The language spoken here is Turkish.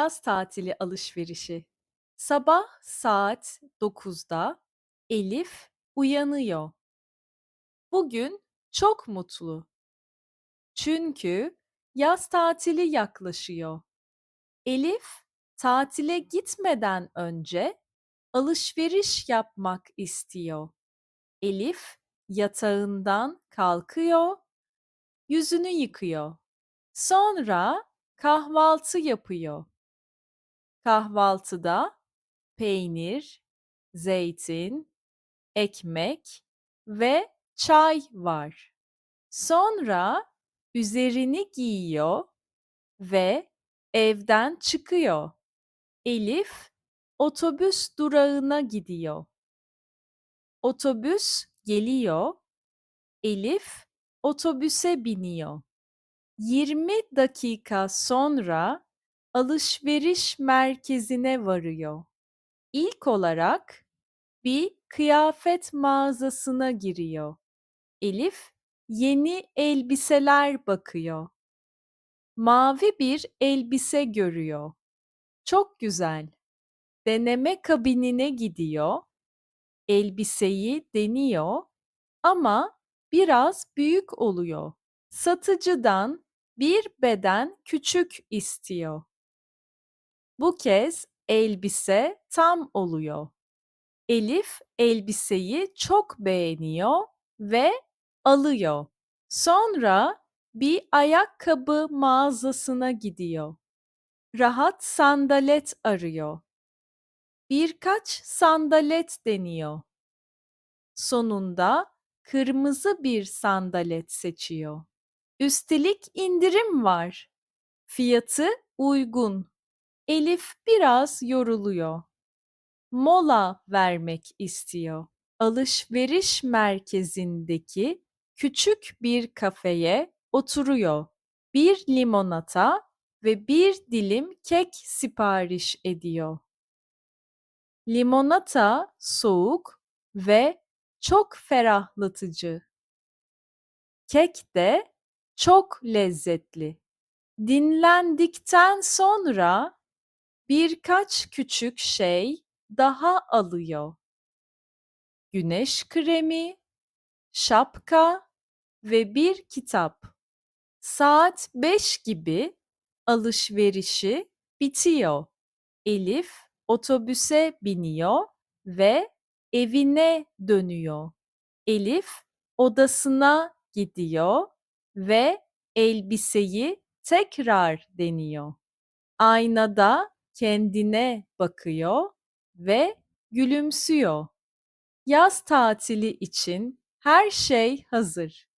Yaz tatili alışverişi. Sabah saat 9'da Elif uyanıyor. Bugün çok mutlu. Çünkü yaz tatili yaklaşıyor. Elif tatile gitmeden önce alışveriş yapmak istiyor. Elif yatağından kalkıyor, yüzünü yıkıyor. Sonra kahvaltı yapıyor. Kahvaltıda peynir, zeytin, ekmek ve çay var. Sonra üzerini giyiyor ve evden çıkıyor. Elif otobüs durağına gidiyor. Otobüs geliyor. Elif otobüse biniyor. 20 dakika sonra alışveriş merkezine varıyor. İlk olarak bir kıyafet mağazasına giriyor. Elif yeni elbiseler bakıyor. Mavi bir elbise görüyor. Çok güzel. Deneme kabinine gidiyor. Elbiseyi deniyor ama biraz büyük oluyor. Satıcıdan bir beden küçük istiyor. Bu kez elbise tam oluyor. Elif elbiseyi çok beğeniyor ve alıyor. Sonra bir ayakkabı mağazasına gidiyor. Rahat sandalet arıyor. Birkaç sandalet deniyor. Sonunda kırmızı bir sandalet seçiyor. Üstelik indirim var. Fiyatı uygun. Elif biraz yoruluyor. Mola vermek istiyor. Alışveriş merkezindeki küçük bir kafeye oturuyor. Bir limonata ve bir dilim kek sipariş ediyor. Limonata soğuk ve çok ferahlatıcı. Kek de çok lezzetli. Dinlendikten sonra birkaç küçük şey daha alıyor. Güneş kremi, şapka ve bir kitap. Saat 5 gibi alışverişi bitiyor. Elif otobüse biniyor ve evine dönüyor. Elif odasına gidiyor ve elbiseyi tekrar deniyor. Aynada kendine bakıyor ve gülümsüyor. Yaz tatili için her şey hazır.